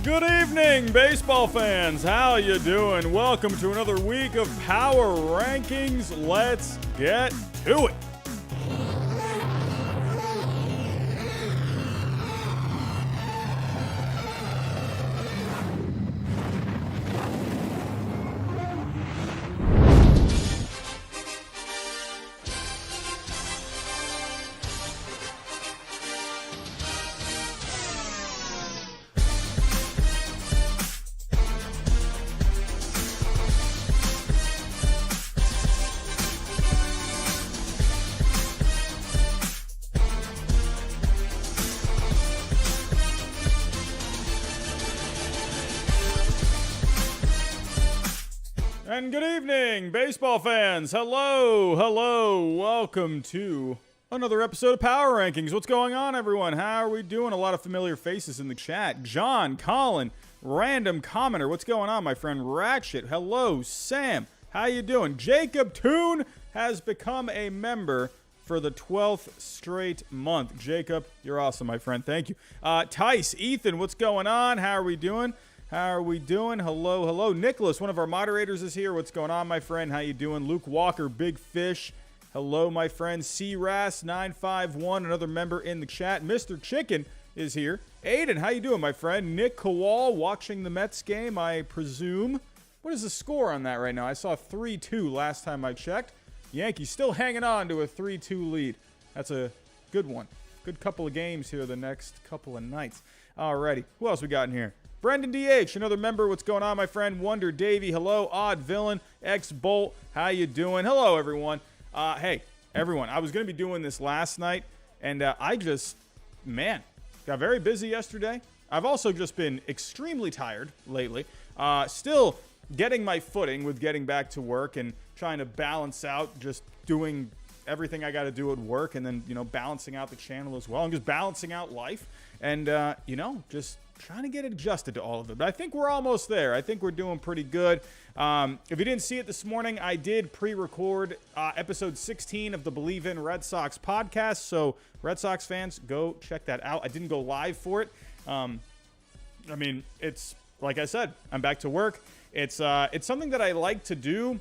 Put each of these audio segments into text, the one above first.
Good evening, baseball fans. How you doing? Welcome to another week of Power Rankings. Let's get to it. And good evening, baseball fans. Hello. Welcome to another episode of Power Rankings. What's going on, everyone? How are we doing? A lot of familiar faces in the chat. John, Colin, random commenter. What's going on, my friend Ratchet? Hello, Sam. How you doing? Jacob Toon has become a member for the 12th straight month. Jacob, you're awesome, my friend. Thank you. Tice, Ethan, what's going on? How are we doing? Hello. Nicholas, one of our moderators, is here. What's going on, my friend? How you doing? Luke Walker, Big Fish. Hello, my friend. CRAS951, another member in the chat. Mr. Chicken is here. Aiden, how you doing, my friend? Nick Kowal, watching the Mets game, I presume. What is the score on that right now? I saw 3-2 last time I checked. Yankees still hanging on to a 3-2 lead. That's a good one. Good couple of games here the next couple of nights. Alrighty. Who else we got in here? Brendan DH, another member. What's going on, my friend? Wonder Davey, hello. Odd Villain, X Bolt, how you doing? Hello, everyone. Hey, everyone. I was going to be doing this last night, and I just, got very busy yesterday. I've also just been extremely tired lately. Still getting my footing with getting back to work and trying to balance out just doing everything I got to do at work, and then, balancing out the channel as well, and just balancing out life, and, just trying to get adjusted to all of it. But I think we're almost there. I think we're doing pretty good. If you didn't see it this morning, I did pre-record episode 16 of the Believe in Red Sox podcast. So Red Sox fans, go check that out. I didn't go live for it. It's like I said, I'm back to work. It's something that I like to do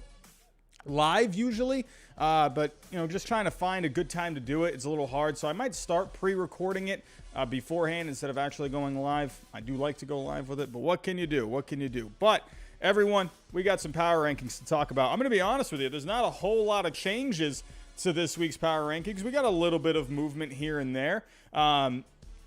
live usually, but just trying to find a good time to do it. It's a little hard, so I might start pre-recording it beforehand instead of actually going live. I do like to go live with it, but what can you do? But everyone, we got some power rankings to talk about. I'm going to be honest with you, there's not a whole lot of changes to this week's power rankings. We got a little bit of movement here and there.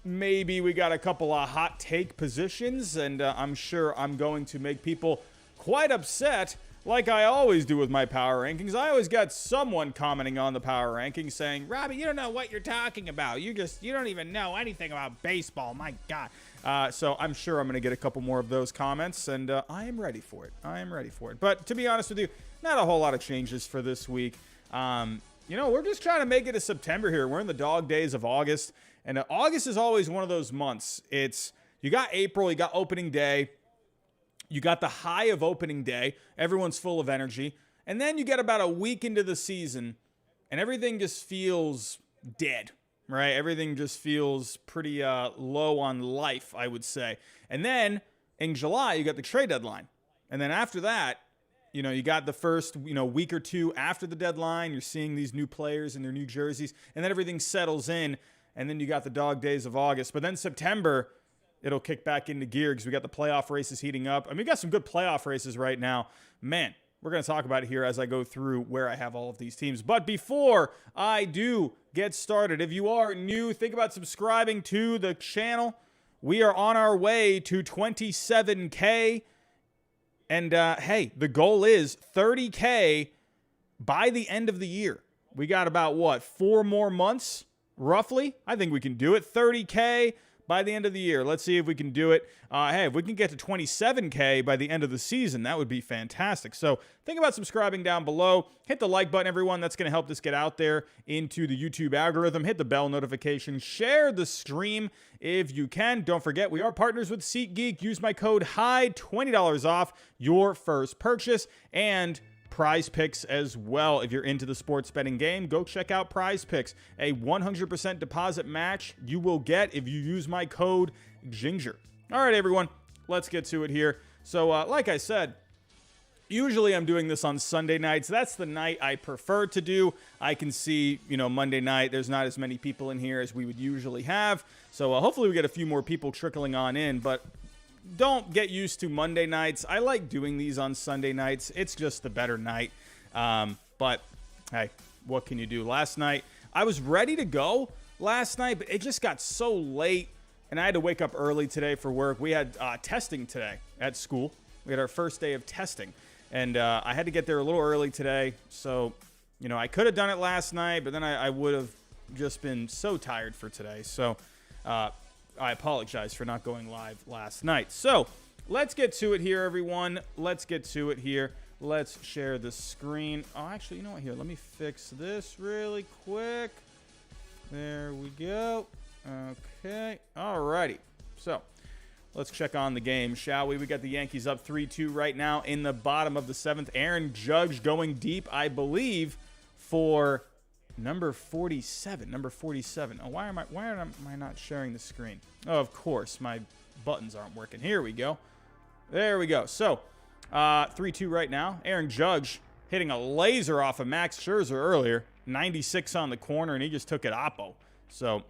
Maybe we got a couple of hot take positions, and I'm sure I'm going to make people quite upset, like I always do with my power rankings. I always got someone commenting on the power rankings saying, Robbie, you don't know what you're talking about. You don't even know anything about baseball. My God. So I'm sure I'm going to get a couple more of those comments, and I am ready for it. But to be honest with you, not a whole lot of changes for this week. We're just trying to make it to September here. We're in the dog days of August, and August is always one of those months. You got April, you got opening day. You got the high of opening day. Everyone's full of energy. And then you get about a week into the season, and everything just feels dead, right? Everything just feels pretty low on life, I would say. And then in July, you got the trade deadline. And then after that, you got the first, week or two after the deadline. You're seeing these new players in their new jerseys. And then everything settles in. And then you got the dog days of August. But then September, it'll kick back into gear because we got the playoff races heating up. We got some good playoff races right now. Man, we're going to talk about it here as I go through where I have all of these teams. But before I do get started, if you are new, think about subscribing to the channel. We are on our way to 27K. And, hey, the goal is 30K by the end of the year. We got about, 4 more months, roughly? I think we can do it. 30K by the end of the year. Let's see if we can do it. Hey, if we can get to 27K by the end of the season, that would be fantastic. So think about subscribing down below. Hit the like button, everyone. That's going to help this get out there into the YouTube algorithm. Hit the bell notification. Share the stream if you can. Don't forget, we are partners with SeatGeek. Use my code HIDE, $20 off your first purchase. And Prize Picks as well. If you're into the sports betting game, go check out Prize Picks. A 100% deposit match you will get if you use my code GINGER. All right, everyone, let's get to it here. So, like I said, usually I'm doing this on Sunday nights. That's the night I prefer to do. I can see, Monday night, there's not as many people in here as we would usually have. So hopefully we get a few more people trickling on in, but don't get used to Monday nights. I like doing these on Sunday nights. It's just the better night. But hey, what can you do? Last night, I was ready to go last night, but it just got so late, and I had to wake up early today for work. We had testing today at school. We had our first day of testing, and I had to get there a little early today. So, I could have done it last night, but then I would have just been so tired for today. So, I apologize for not going live last night. So, let's get to it here, everyone. Let's get to it here. Let's share the screen. Oh, actually, you know what? Here, let me fix this really quick. There we go. Okay. Alrighty. So, let's check on the game, shall we? We got the Yankees up 3-2 right now in the bottom of the 7th. Aaron Judge going deep, I believe, for number 47. Number 47. Oh, why am I not sharing the screen? Oh, of course, my buttons aren't working. Here we go. There we go. So, 3-2 right now. Aaron Judge hitting a laser off of Max Scherzer earlier. 96 on the corner, and he just took it oppo. So,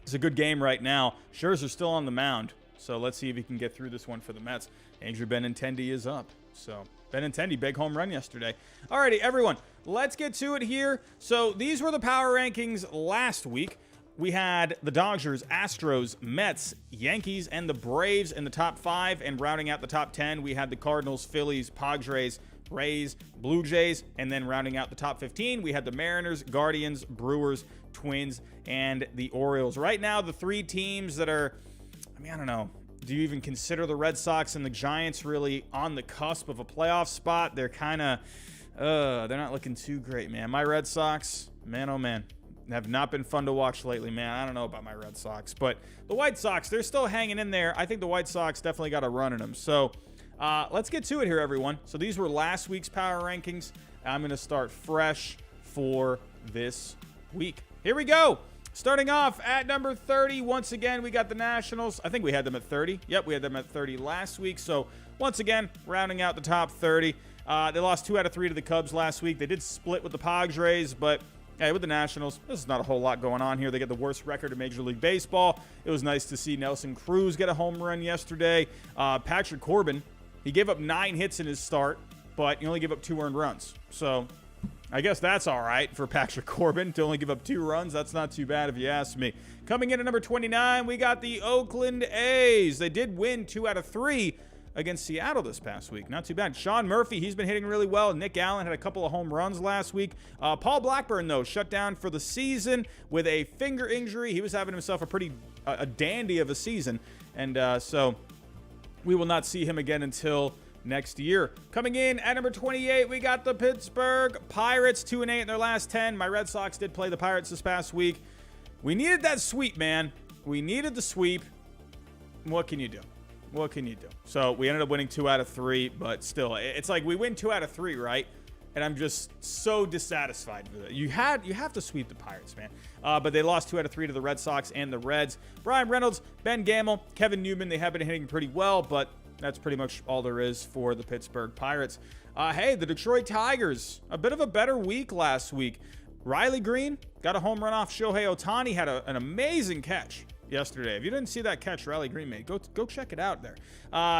it's a good game right now. Scherzer's still on the mound. So, let's see if he can get through this one for the Mets. Andrew Benintendi is up. So, Benintendi, big home run yesterday. Alrighty, everyone, let's get to it here. So, these were the power rankings last week. We had the Dodgers, Astros, Mets, Yankees, and the Braves in the top 5. And rounding out the top 10, we had the Cardinals, Phillies, Padres, Rays, Blue Jays. And then rounding out the top 15, we had the Mariners, Guardians, Brewers, Twins, and the Orioles. Right now, the 3 teams that are, I don't know. Do you even consider the Red Sox and the Giants really on the cusp of a playoff spot? They're kind of, they're not looking too great, man. My Red Sox, man, oh man, have not been fun to watch lately, man. I don't know about my Red Sox, but the White Sox, they're still hanging in there. I think the White Sox definitely got a run in them. So let's get to it here, everyone. So these were last week's power rankings. I'm going to start fresh for this week. Here we go. Starting off at number 30, once again, we got the Nationals. I think we had them at 30. Yep, we had them at 30 last week. So once again, rounding out the top 30. They lost 2 out of 3 to the Cubs last week. They did split with the Padres, but hey, with the Nationals, there's not a whole lot going on here. They get the worst record in Major League Baseball. It was nice to see Nelson Cruz get a home run yesterday. Patrick Corbin, he gave up 9 hits in his start, but he only gave up 2 earned runs. So I guess that's all right for Patrick Corbin to only give up 2 runs. That's not too bad if you ask me. Coming in at number 29, we got the Oakland A's. They did win 2 out of 3 against Seattle this past week. Not too bad. Sean Murphy, he's been hitting really well. Nick Allen had a couple of home runs last week. Paul Blackburn, though, shut down for the season with a finger injury. He was having himself a dandy of a season. And so we will not see him again until next year. Coming in at number 28, we got the Pittsburgh Pirates, 2-8 in their last 10. My Red Sox did play the Pirates this past week. We needed that sweep, man. We needed the sweep. What can you do? What can you do? So we ended up winning 2 out of 3, but still, it's like we win 2 out of 3, right? And I'm just so dissatisfied with it. You have to sweep the Pirates, man. But they lost 2 out of 3 to the Red Sox and the Reds. Brian Reynolds, Ben Gamel, Kevin Newman, they have been hitting pretty well, but that's pretty much all there is for the Pittsburgh Pirates. Hey, the Detroit Tigers, a bit of a better week last week. Riley Green got a home run off Shohei Ohtani, had an amazing catch yesterday. If you didn't see that catch Riley Green made, go check it out there.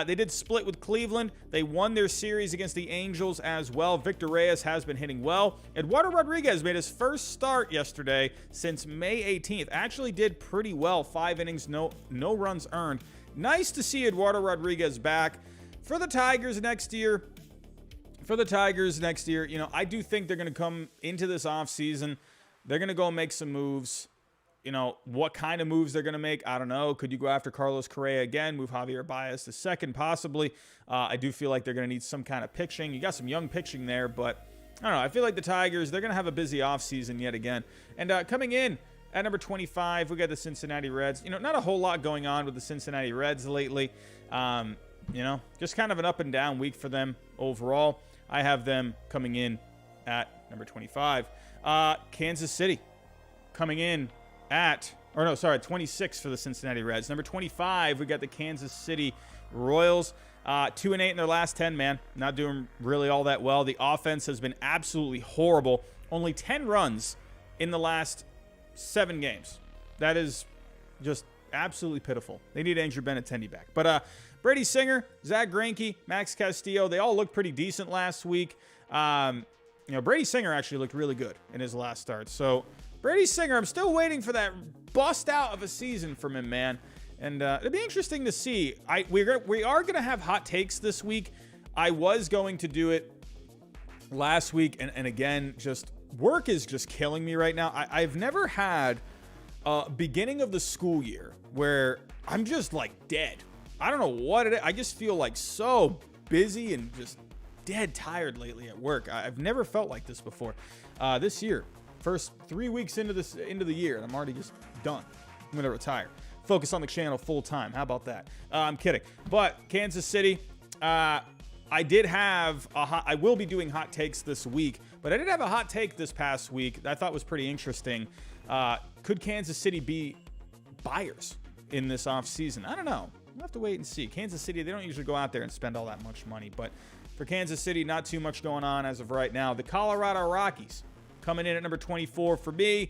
They did split with Cleveland. They won their series against the Angels as well. Victor Reyes has been hitting well. Eduardo Rodriguez made his first start yesterday since May 18th. Actually did pretty well. 5 innings, no runs earned. Nice to see Eduardo Rodriguez back. For the Tigers next year, I do think they're going to come into this offseason. They're going to go make some moves. What kind of moves they're going to make, I don't know. Could you go after Carlos Correa again, move Javier Baez to second, possibly? I do feel like they're going to need some kind of pitching. You got some young pitching there, but I don't know. I feel like the Tigers, they're going to have a busy offseason yet again. And coming in at number 25, we got the Cincinnati Reds. Not a whole lot going on with the Cincinnati Reds lately. Just kind of an up and down week for them overall. I have them coming in at number 25. Kansas City coming in at Or no, sorry, 26 for the Cincinnati Reds. Number 25, we got the Kansas City Royals. 2-8 in their last 10, man. Not doing really all that well. The offense has been absolutely horrible. Only 10 runs in the last 7 games. That is just absolutely pitiful. They need Andrew Benintendi back. But Brady Singer, Zach Greinke, Max Castillo, they all looked pretty decent last week. Brady Singer actually looked really good in his last start. So Brady Singer, I'm still waiting for that bust out of a season from him, man. And it'll be interesting to see. We are going to have hot takes this week. I was going to do it last week. And again, just work is just killing me right now. I've never had a beginning of the school year where I'm just like dead. I don't know what it is. I just feel like so busy and just dead tired lately at work. I've never felt like this before. This year, first 3 weeks into the year, and I'm already just done. I'm going to retire. Focus on the channel full time. How about that? I'm kidding. But Kansas City, I will be doing hot takes this week, but I did have a hot take this past week that I thought was pretty interesting. Could Kansas City be buyers in this offseason? I don't know. We'll have to wait and see. Kansas City, they don't usually go out there and spend all that much money, but for Kansas City, not too much going on as of right now. The Colorado Rockies coming in at number 24 for me.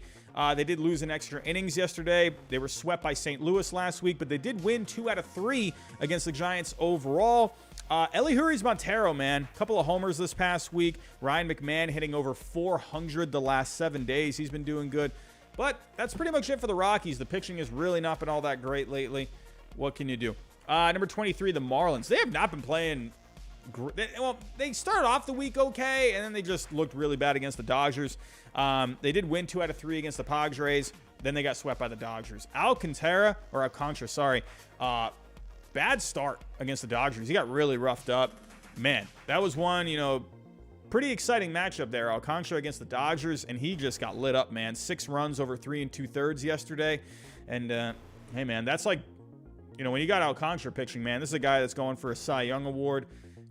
They did lose in extra innings yesterday. They were swept by St. Louis last week, but they did win 2 out of 3 against the Giants overall. Elihuris Montero, man, a couple of homers this past week. Ryan McMahon hitting over 400 the last 7 days. He's been doing good. But that's pretty much it for the Rockies. The pitching has really not been all that great lately. What can you do? Number 23, the Marlins. They have not been playing. Well, they started off the week okay, and then they just looked really bad against the Dodgers. They did win 2 out of 3 against the Padres. Then they got swept by the Dodgers. Alcantara, sorry. Bad start against the Dodgers. He got really roughed up. Man, that was one, pretty exciting matchup there. Alcantara against the Dodgers, and he just got lit up, man. 6 runs over 3 2/3 yesterday. And, hey, man, that's like, when you got Alcantara pitching, man, this is a guy that's going for a Cy Young Award.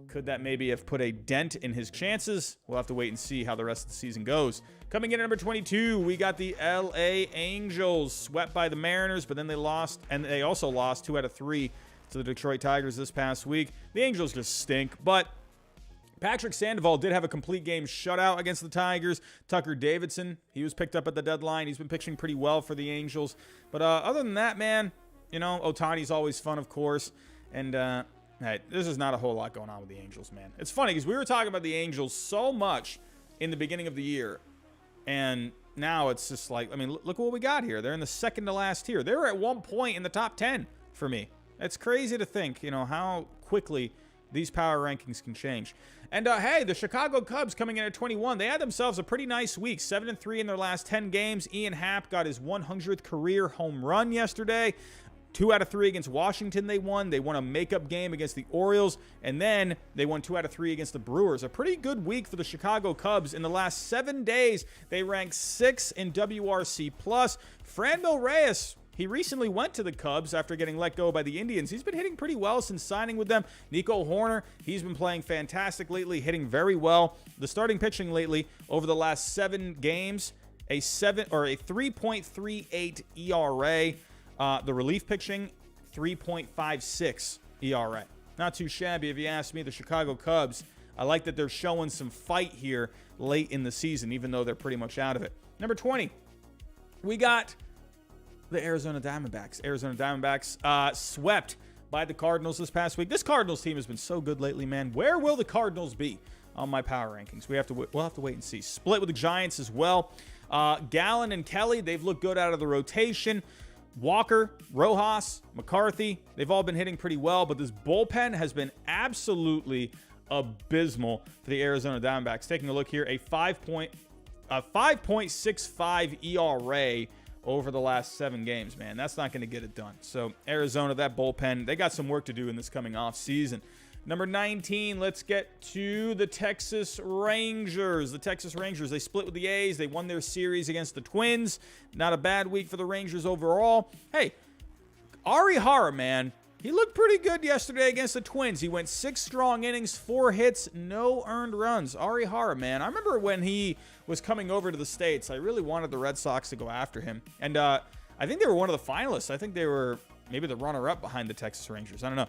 Could that maybe have put a dent in his chances? We'll have to wait and see how the rest of the season goes. Coming in at number 22, we got the LA Angels, swept by the Mariners, but then they lost, and they also lost 2 out of 3 to the Detroit Tigers this past week. The Angels just stink, but Patrick Sandoval did have a complete game shutout against the Tigers. Tucker Davidson, he was picked up at the deadline. He's been pitching pretty well for the Angels. But other than that, man, Ohtani's always fun, of course. And, hey, there's just not a whole lot going on with the Angels, man. It's funny because we were talking about the Angels so much in the beginning of the year. And now it's just like, look what we got here. They're in the second to last tier. They were at one point in the top 10 for me. It's crazy to think, how quickly these power rankings can change. And, hey, the Chicago Cubs coming in at 21. They had themselves a pretty nice week, 7-3 in their last 10 games. Ian Happ got his 100th career home run yesterday. 2 out of 3 against Washington they won. They won a makeup game against the Orioles, and then they won 2 out of 3 against the Brewers. A pretty good week for the Chicago Cubs. In the last 7 days, they ranked 6th in WRC+. Franmil Reyes, he recently went to the Cubs after getting let go by the Indians. He's been hitting pretty well since signing with them. Nico Horner, he's been playing fantastic lately, hitting very well. The starting pitching lately over the last 7 games, a 3.38 ERA. The relief pitching, 3.56 ERA. Not too shabby if you ask me. The Chicago Cubs, I like that they're showing some fight here late in the season, even though they're pretty much out of it. Number 20, we got the Arizona Diamondbacks. Arizona Diamondbacks swept by the Cardinals this past week. This Cardinals team has been so good lately, man. Where will the Cardinals be on my power rankings? We'll have to wait and see. Split with the Giants as well. Gallen and Kelly, they've looked good out of the rotation. Walker, Rojas, McCarthy, they've all been hitting pretty well, but this bullpen has been absolutely abysmal for the Arizona Diamondbacks. Taking a look here, a 5.65 ERA over the last 7 games, man. That's not going to get it done. So Arizona, that bullpen, they got some work to do in this coming off season. Number 19, let's get to the Texas Rangers. The Texas Rangers, they split with the A's. They won their series against the Twins. Not a bad week for the Rangers overall. Hey, Ari Hara, man, he looked pretty good yesterday against the Twins. He went 6 strong innings, 4 hits, no earned runs. Ari Hara, man, I remember when he was coming over to the States, I really wanted the Red Sox to go after him. And I think they were one of the finalists. I think they were maybe the runner-up behind the Texas Rangers. I don't know.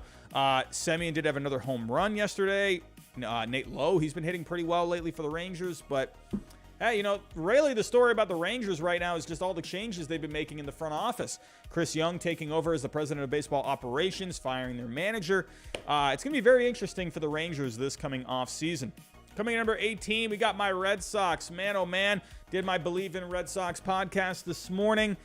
Semien did have another home run yesterday. Nate Lowe, he's been hitting pretty well lately for the Rangers. But, hey, you know, really the story about the Rangers right now is just all the changes they've been making in the front office. Chris Young taking over as the president of baseball operations, firing their manager. It's going to be very interesting for the Rangers this coming off season. Coming in number 18, we got my Red Sox. Man, oh man, did my Believe in Red Sox podcast this morning.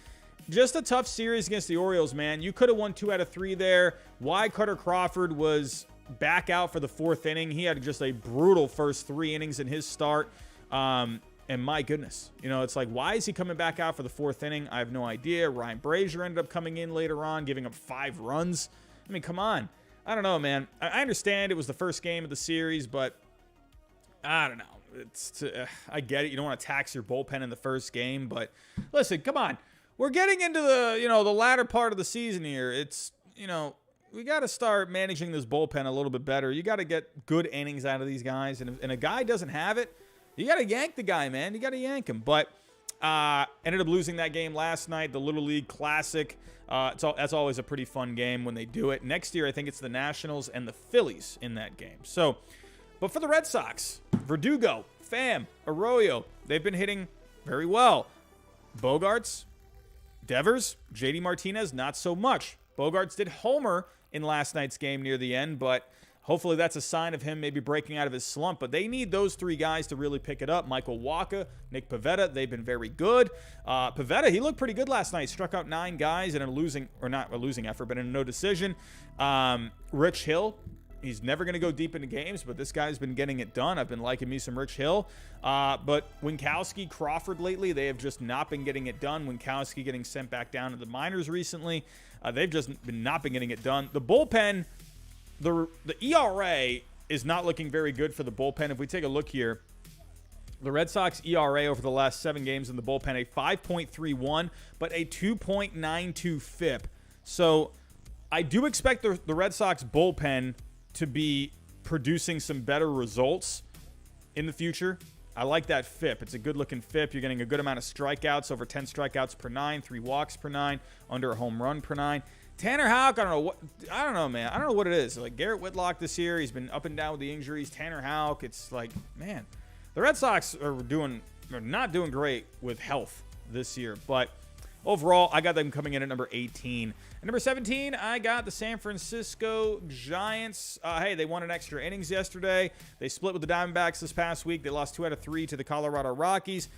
Just a tough series against the Orioles, man. You could have won 2 out of 3 there. Why Carter Crawford was back out for the 4th inning. He had just a brutal first 3 innings in his start. And my goodness, you know, it's like, why is he coming back out for the 4th inning? I have no idea. Ryan Brazier ended up coming in later on, giving up 5 runs. I mean, come on. I don't know, man. I understand it was the first game of the series, but I don't know. I get it. You don't want to tax your bullpen in the first game, but listen, come on. We're getting into the latter part of the season here. It's, we got to start managing this bullpen a little bit better. You got to get good innings out of these guys, and a guy doesn't have it, you got to yank the guy, man. You got to yank him. But ended up losing that game last night, the Little League Classic. That's always a pretty fun game when they do it. Next year, I think it's the Nationals and the Phillies in that game. So, but for the Red Sox, Verdugo, Pham, Arroyo, they've been hitting very well. Bogarts, Devers, JD Martinez, not so much. Bogarts did homer in last night's game near the end, but hopefully that's a sign of him maybe breaking out of his slump. But they need those 3 guys to really pick it up. Michael Wacha, Nick Pivetta, they've been very good. Pivetta, he looked pretty good last night. Struck out 9 guys in a losing, or not a losing effort, but in a no decision. Rich Hill, he's never going to go deep into games, but this guy's been getting it done. I've been liking me some Rich Hill. But Winkowski, Crawford lately, they have just not been getting it done. Winkowski getting sent back down to the minors recently. They've just not been getting it done. The bullpen, the ERA is not looking very good for the bullpen. If we take a look here, the Red Sox ERA over the last 7 games in the bullpen, a 5.31, but a 2.92 FIP. So I do expect the Red Sox bullpen to be producing some better results in the future. I like that FIP. It's a good-looking FIP. You're getting a good amount of strikeouts, over 10 strikeouts per 9, 3 walks per 9, under a home run per 9. Tanner Houck, I don't know, man. I don't know what it is. Like Garrett Whitlock this year, he's been up and down with the injuries. Tanner Houck, it's like, man, the Red Sox are not doing great with health this year. But overall, I got them coming in at number 18. At number 17, I got the San Francisco Giants. Hey, they won an extra innings yesterday. They split with the Diamondbacks this past week. They lost 2 out of 3 to the Colorado Rockies.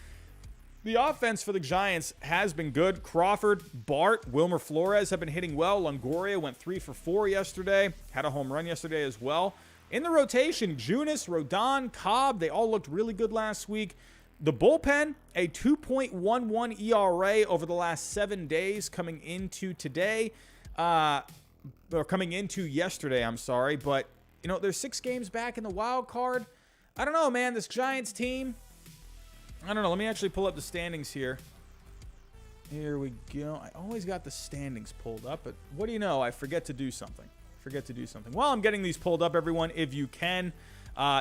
The offense for the Giants has been good. Crawford, Bart, Wilmer Flores have been hitting well. Longoria went 3 for 4 yesterday. Had a home run yesterday as well. In the rotation, Junis, Rodon, Cobb, they all looked really good last week. The bullpen, a 2.11 ERA over the last 7 days coming into today. Or coming into yesterday, I'm sorry. But, there's 6 games back in the wild card. I don't know, man. This Giants team, I don't know. Let me actually pull up the standings here. Here we go. I always got the standings pulled up, but what do you know? I forget to do something. While I'm getting these pulled up, everyone, if you can,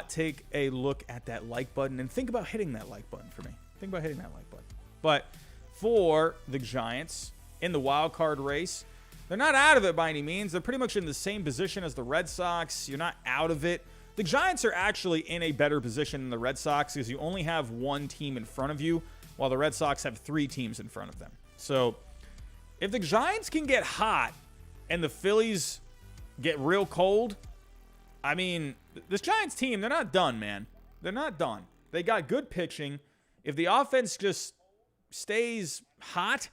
take a look at that like button and think about hitting that like button for me. But for the Giants in the wild card race, they're not out of it by any means. They're pretty much in the same position as the Red Sox. You're not out of it. The Giants are actually in a better position than the Red Sox because you only have 1 team in front of you, while the Red Sox have 3 teams in front of them. So if the Giants can get hot and the Phillies get real cold, I mean, this Giants team, they're not done, man. They're not done. They got good pitching. If the offense just stays hot,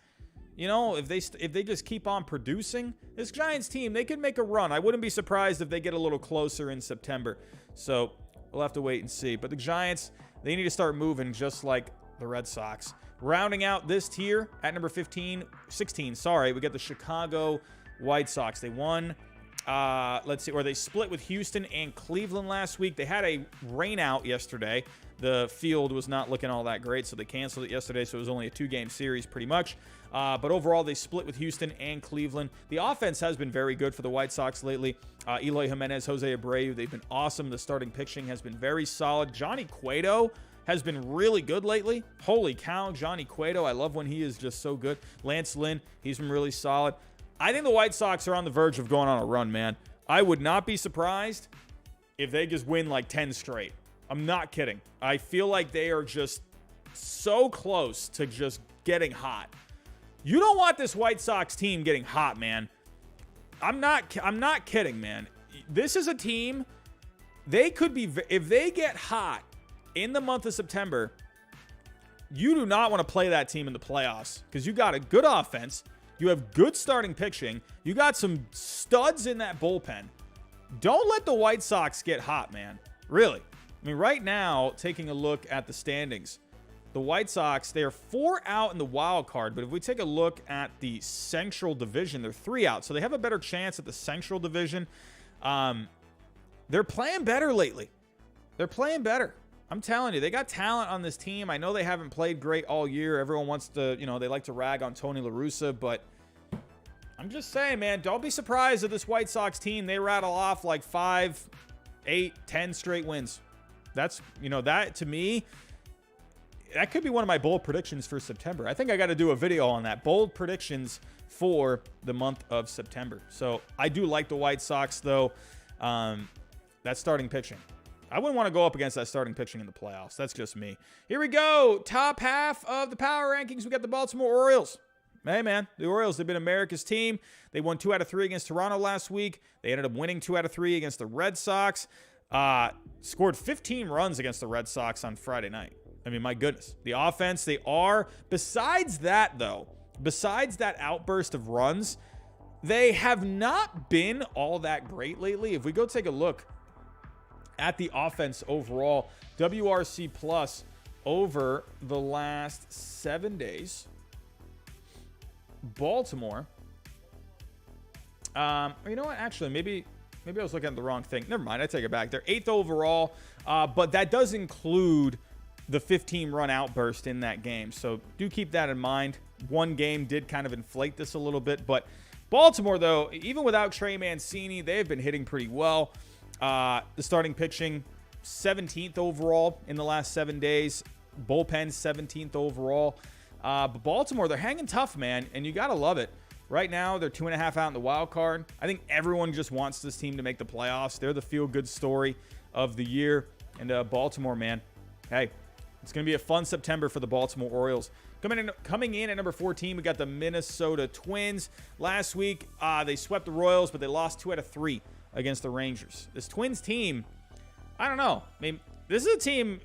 if they just keep on producing, this Giants team, they could make a run. I wouldn't be surprised if they get a little closer in September. So we'll have to wait and see. But the Giants, they need to start moving just like the Red Sox. Rounding out this tier at number 16, we got the Chicago White Sox. They won. They split with Houston and Cleveland last week. They had a rain out yesterday. The field was not looking all that great, so they canceled it yesterday, so it was only a 2-game series pretty much. But overall, they split with Houston and Cleveland. The offense has been very good for the White Sox lately. Eloy Jimenez, Jose Abreu, they've been awesome. The starting pitching has been very solid. Johnny Cueto has been really good lately. Holy cow, Johnny Cueto. I love when he is just so good. Lance Lynn, he's been really solid. I think the White Sox are on the verge of going on a run, man. I would not be surprised if they just win like 10 straight. I'm not kidding. I feel like they are just so close to just getting hot. You don't want this White Sox team getting hot, man. I'm not kidding, man. This is a team, they could be, if they get hot in the month of September, you do not want to play that team in the playoffs because you got a good offense. You have good starting pitching. You got some studs in that bullpen. Don't let the White Sox get hot, man. Really. I mean, right now, taking a look at the standings, the White Sox, they are 4 out in the wild card. But if we take a look at the Central Division, they're 3 out. So they have a better chance at the Central Division. They're playing better lately. They're playing better. I'm telling you, they got talent on this team. I know they haven't played great all year. Everyone wants to, they like to rag on Tony La Russa, but I'm just saying, man, don't be surprised if this White Sox team, they rattle off like 5, 8, 10 straight wins. That's, that to me, that could be one of my bold predictions for September. I think I got to do a video on that. Bold predictions for the month of September. So I do like the White Sox, though. That starting pitching. I wouldn't want to go up against that starting pitching in the playoffs. That's just me. Here we go. Top half of the power rankings. We got the Baltimore Orioles. Hey, man, the Orioles have been America's team. They won 2 out of 3 against Toronto last week. They ended up winning 2 out of 3 against the Red Sox. Scored 15 runs against the Red Sox on Friday night. I mean, my goodness. The offense, they are. Besides that, though, besides that outburst of runs, they have not been all that great lately. If we go take a look at the offense overall, WRC plus over the last 7 days, Baltimore. You know what? Actually, maybe I was looking at the wrong thing. Never mind. I take it back. They're 8th overall, but that does include the 15-run outburst in that game. So do keep that in mind. One game did kind of inflate this a little bit, but Baltimore, though, even without Trey Mancini, they've been hitting pretty well. The starting pitching, 17th overall in the last 7 days. Bullpen, 17th overall. But Baltimore, they're hanging tough, man, and you got to love it. Right now, they're 2.5 out in the wild card. I think everyone just wants this team to make the playoffs. They're the feel-good story of the year. And Baltimore, man, hey, it's going to be a fun September for the Baltimore Orioles. Coming in at number 14, we got the Minnesota Twins. Last week, they swept the Royals, but they lost 2 out of 3 against the Rangers. This Twins team, I don't know. I mean, this is a team,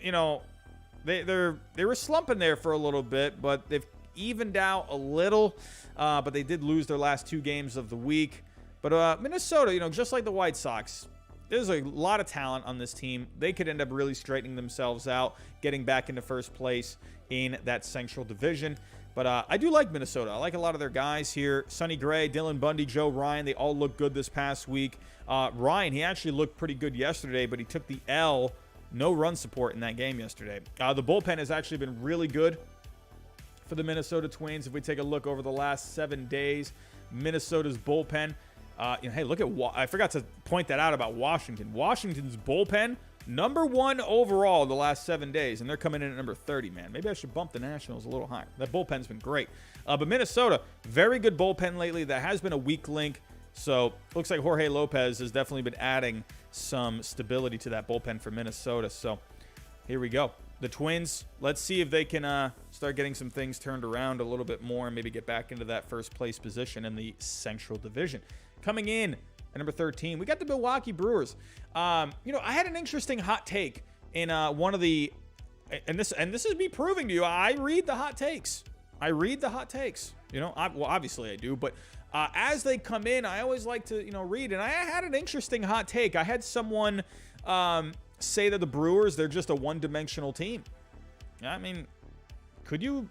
they were slumping there for a little bit, but they've evened out a little. But they did lose their last 2 games of the week. But Minnesota, just like the White Sox, there's a lot of talent on this team. They could end up really straightening themselves out, getting back into first place in that Central Division. But I do like Minnesota. I like a lot of their guys here. Sonny Gray, Dylan Bundy, Joe Ryan, they all look good this past week. Ryan, he actually looked pretty good yesterday, but he took the L. No run support in that game yesterday. The bullpen has actually been really good for the Minnesota Twins. If we take a look over the last 7 days, Minnesota's bullpen. Hey, look at I forgot to point that out about Washington. Washington's bullpen, number 1 overall the last 7 days, and they're coming in at number 30, man. Maybe I should bump the Nationals a little higher. That bullpen's been great. But Minnesota, very good bullpen lately. That has been a weak link. So looks like Jorge Lopez has definitely been adding some stability to that bullpen for Minnesota. So here we go. The Twins, let's see if they can start getting some things turned around a little bit more and maybe get back into that first place position in the Central Division. Coming in at number 13, we got the Milwaukee Brewers. I had an interesting hot take in one of the, and this is me proving to you, I read the hot takes. Obviously I do, but as they come in, I always like to, read. And I had an interesting hot take. I had someone say that the Brewers, they're just a one-dimensional team. I mean, could you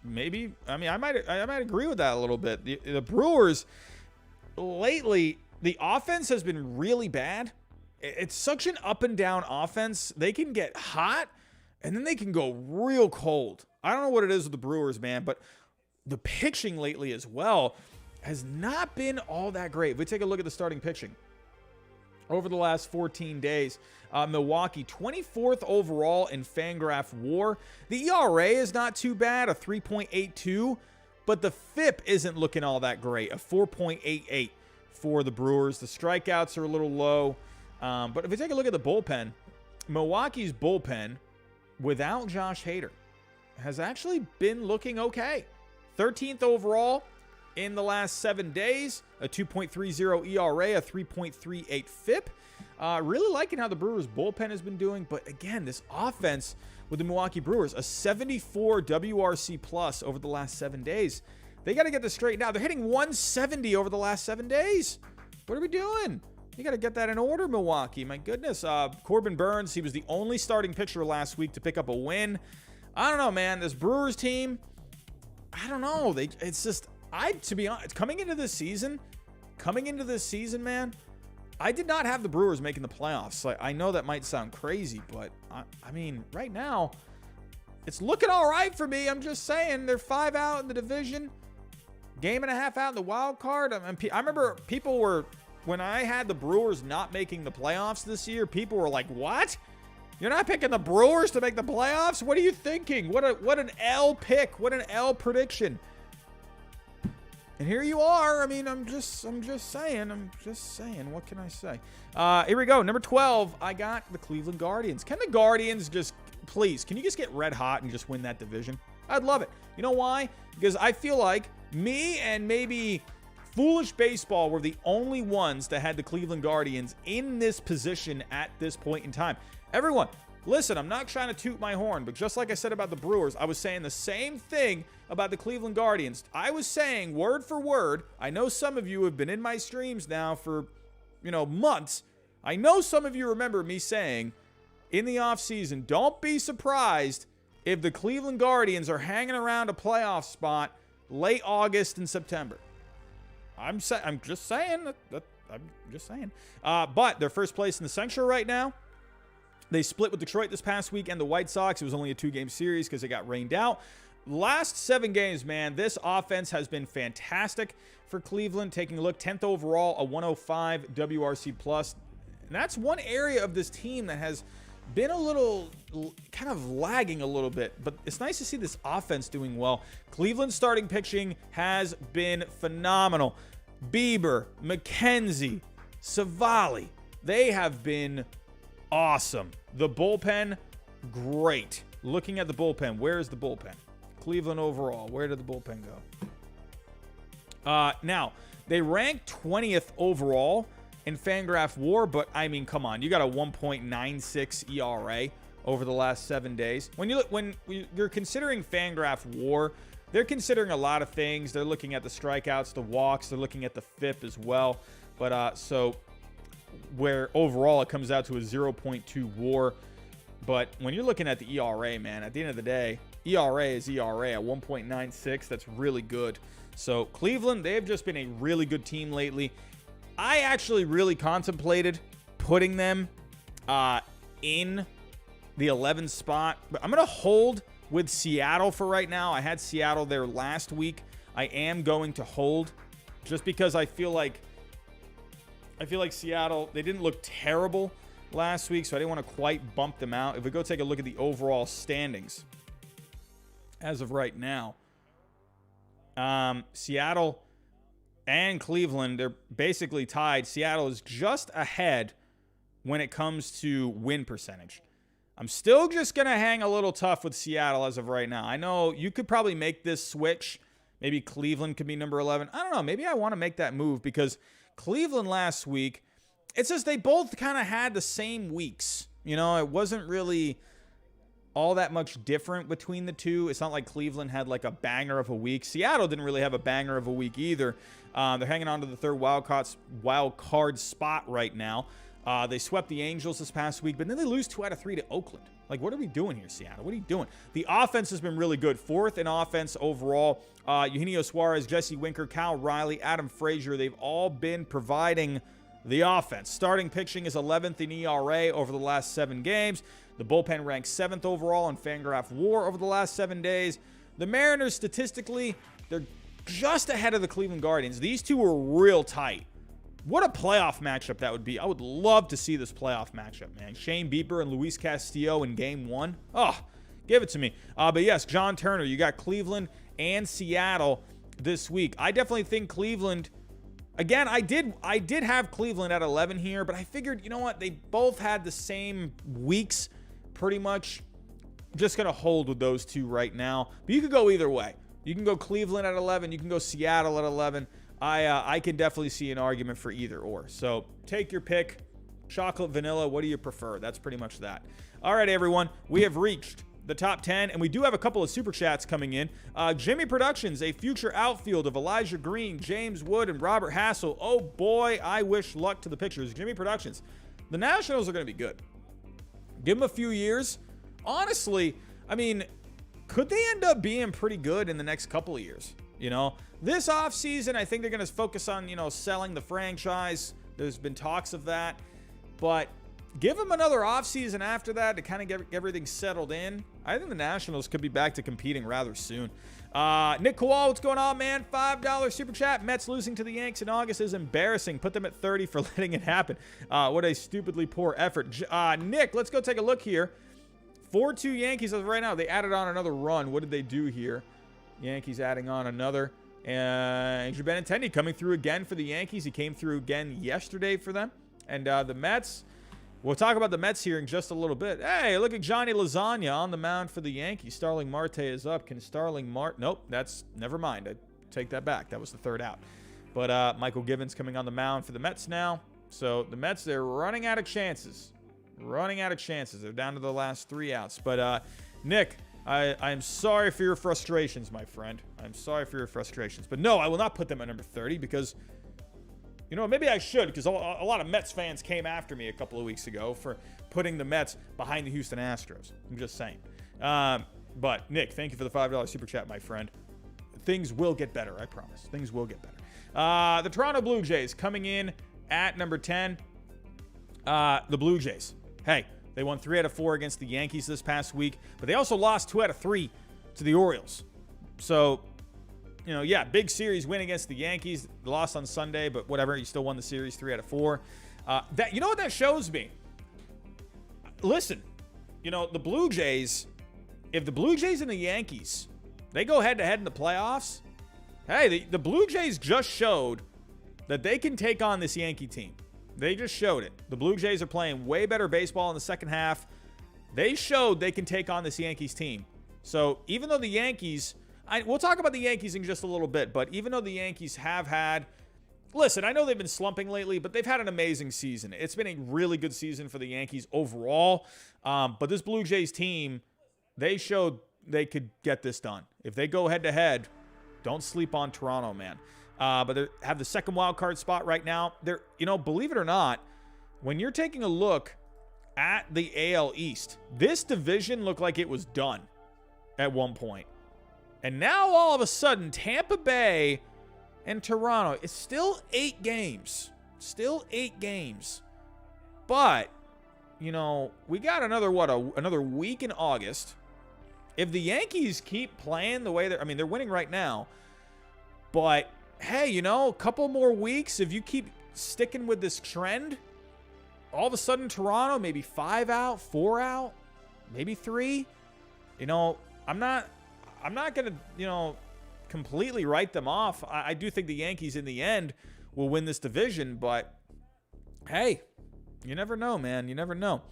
maybe? I mean, I might agree with that a little bit. The Brewers lately, the offense has been really bad. It's such an up and down offense. They can get hot and then they can go real cold. I don't know what it is with the Brewers, man, but the pitching lately as well has not been all that great. If we take a look at the starting pitching, over the last 14 days. Milwaukee, 24th overall in Fangraph WAR. The ERA is not too bad, a 3.82, but the FIP isn't looking all that great, a 4.88 for the Brewers. The strikeouts are a little low, but if you take a look at the bullpen, Milwaukee's bullpen, without Josh Hader, has actually been looking okay. 13th overall in the last 7 days, a 2.30 ERA, a 3.38 FIP. Really liking how the Brewers bullpen has been doing, but again, this offense with the Milwaukee Brewers, a 74 WRC plus over the last 7 days. They got to get this straightened out. They're hitting 170 over the last 7 days. What are we doing? You got to get that in order, Milwaukee. My goodness. Corbin Burns, he was the only starting pitcher last week to pick up a win. I don't know, man. This Brewers team, I don't know. It's just, to be honest, coming into this season, man, I did not have the Brewers making the playoffs. Like, I know that might sound crazy, but I mean, right now, it's looking all right for me. I'm just saying, they're 5 out in the division, game and a half out in the wild card. I remember people were, when I had the Brewers not making the playoffs this year, people were like, "What? You're not picking the Brewers to make the playoffs? What are you thinking? What an L pick. What an L prediction." And here you are. I mean, I'm just saying. What can I say? Here we go. Number 12, I got the Cleveland Guardians. Can the Guardians can you just get red hot and just win that division? I'd love it. You know why? Because I feel like me and maybe Foolish Baseball were the only ones that had the Cleveland Guardians in this position at this point in time. Everyone, listen, I'm not trying to toot my horn, but just like I said about the Brewers, I was saying the same thing about the Cleveland Guardians. I was saying word for word. I know some of you have been in my streams now for, months. I know some of you remember me saying in the offseason, don't be surprised if the Cleveland Guardians are hanging around a playoff spot late August and September. I'm just saying. But they're first place in the Central right now. They split with Detroit this past week and the White Sox. It was only a 2-game series because it got rained out. Last 7 games, man, this offense has been fantastic for Cleveland. Taking a look, 10th overall, a 105 WRC plus. And that's one area of this team that has been a little kind of lagging a little bit, but it's nice to see this offense doing well. Cleveland starting pitching has been phenomenal. Bieber, McKenzie, Savali, they have been awesome. The bullpen, great. Looking at the bullpen, where is the bullpen? Cleveland overall, where did the bullpen go? Now, they ranked 20th overall in Fangraph WAR, but I mean, come on, you got a 1.96 ERA over the last 7 days. When you're considering Fangraph WAR, they're considering a lot of things. They're looking at the strikeouts, the walks, they're looking at the FIP as well. But so where overall it comes out to a 0.2 WAR. But when you're looking at the ERA, man, at the end of the day, ERA is ERA at 1.96. That's really good. So Cleveland, they've just been a really good team lately. I actually really contemplated putting them in the 11th spot, but I'm going to hold with Seattle for right now. I had Seattle there last week. I am going to hold just because I feel like Seattle, they didn't look terrible last week, so I didn't want to quite bump them out. If we go take a look at the overall standings as of right now, Seattle and Cleveland, they're basically tied. Seattle is just ahead when it comes to win percentage. I'm still just going to hang a little tough with Seattle as of right now. I know you could probably make this switch. Maybe Cleveland could be number 11. I don't know. Maybe I want to make that move because Cleveland last week, it's just they both kind of had the same weeks. It wasn't really all that much different between the two. It's not like Cleveland had like a banger of a week. Seattle didn't really have a banger of a week either. They're hanging on to the third wild card spot right now. They swept the Angels this past week, but then they lose 2 out of 3 to Oakland. Like, what are we doing here, Seattle? What are you doing? The offense has been really good. 4th in offense overall. Eugenio Suarez, Jesse Winker, Kyle Riley, Adam Frazier, they've all been providing the offense. Starting pitching is 11th in ERA over the last 7 games. The bullpen ranks 7th overall in Fangraph WAR over the last 7 days. The Mariners, statistically, they're just ahead of the Cleveland Guardians. These two were real tight What a playoff matchup that would be. I would love to see this playoff matchup, man. Shane Bieber and Luis Castillo in game 1. Oh, give it to me. But yes, John Turner, you got Cleveland and Seattle this week. I definitely think Cleveland, again, I did have Cleveland at 11 here, but I figured, you know what? They both had the same weeks pretty much. Just going to hold with those two right now. But you could go either way. You can go Cleveland at 11. You can go Seattle at 11. I can definitely see an argument for either or. So take your pick. Chocolate, vanilla, what do you prefer? That's pretty much that. All right, everyone. We have reached the top 10, and we do have a couple of super chats coming in. Jimmy Productions, a future outfield of Elijah Green, James Wood, and Robert Hassel. Oh, boy, I wish luck to the pictures. Jimmy Productions. The Nationals are going to be good. Give them a few years. Honestly, I mean, could they end up being pretty good in the next couple of years? You know, this offseason, I think they're going to focus on, selling the franchise. There's been talks of that. But give them another offseason after that to kind of get everything settled in. I think the Nationals could be back to competing rather soon. Nick Kowal, what's going on, man? $5 super chat. Mets losing to the Yanks in August is embarrassing. Put them at 30 for letting it happen. What a stupidly poor effort. Nick, let's go take a look here. 4-2 Yankees as of right now. They added on another run. What did they do here? Yankees adding on another. Andrew Benintendi coming through again for the Yankees. He came through again yesterday for them. And the Mets, we'll talk about the Mets here in just a little bit. Hey, look at Johnny Lasagna on the mound for the Yankees. Starling Marte is up. Can Starling Marte? Nope, never mind. I take that back. That was the third out. But Michael Givens coming on the mound for the Mets now. So the Mets, they're running out of chances. They're down to the last 3 outs. But Nick, I'm sorry for your frustrations, my friend. I'm sorry for your frustrations. But no, I will not put them at number 30 because, maybe I should, because a lot of Mets fans came after me a couple of weeks ago for putting the Mets behind the Houston Astros. I'm just saying. But Nick, thank you for the $5 super chat, my friend. Things will get better, I promise. Things will get better. The Toronto Blue Jays coming in at number 10. The Blue Jays. Hey, they won 3 out of 4 against the Yankees this past week, but they also lost 2 out of 3 to the Orioles. So, big series win against the Yankees. Lost on Sunday, but whatever. You still won the series 3 out of 4. You know what that shows me? Listen, the Blue Jays, if the Blue Jays and the Yankees, they go head-to-head in the playoffs, hey, the Blue Jays just showed that they can take on this Yankee team. They just showed it. The Blue Jays are playing way better baseball in the second half. They showed they can take on this Yankees team. So even though the Yankees, we'll talk about the Yankees in just a little bit, but even though the Yankees have had, listen, I know they've been slumping lately, but they've had an amazing season. It's been a really good season for the Yankees overall. But this Blue Jays team, they showed they could get this done. If they go head-to-head, don't sleep on Toronto, man. But they have the second wild card spot right now. They're, believe it or not, when you're taking a look at the AL East, this division looked like it was done at one point. And now all of a sudden, Tampa Bay and Toronto, it's still 8 games. But, we got another week in August. If the Yankees keep playing the way they're winning right now, but hey, a couple more weeks, if you keep sticking with this trend, all of a sudden Toronto, maybe 5 out, 4 out, maybe 3. I'm not going to, completely write them off. I do think the Yankees in the end will win this division, but hey, you never know, man. You never know.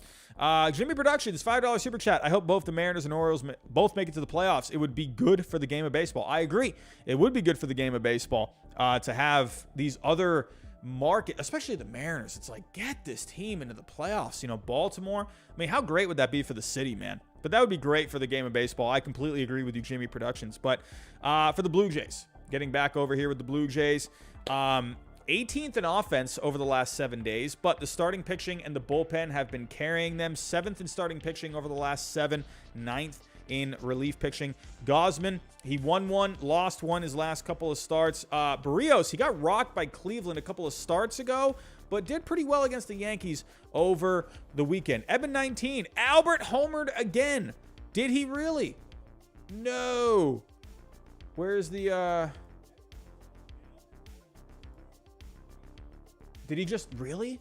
Jimmy Productions, $5 super chat. I hope both the Mariners and Orioles both make it to the playoffs. It would be good for the game of baseball. I agree. It would be good for the game of baseball to have these other market, especially the Mariners. It's like, get this team into the playoffs. Baltimore. I mean, how great would that be for the city, man? But that would be great for the game of baseball. I completely agree with you, Jimmy Productions. But for the Blue Jays, getting back over here with the Blue Jays, 18th in offense over the last 7 days, but the starting pitching and the bullpen have been carrying them. 7th in starting pitching over the last 7, 9th in relief pitching. Gosman, he won 1, lost 1 his last couple of starts. Barrios, he got rocked by Cleveland a couple of starts ago, but did pretty well against the Yankees over the weekend. Eben 19, Albert homered again. Did he really? No. Where's the Did he just really?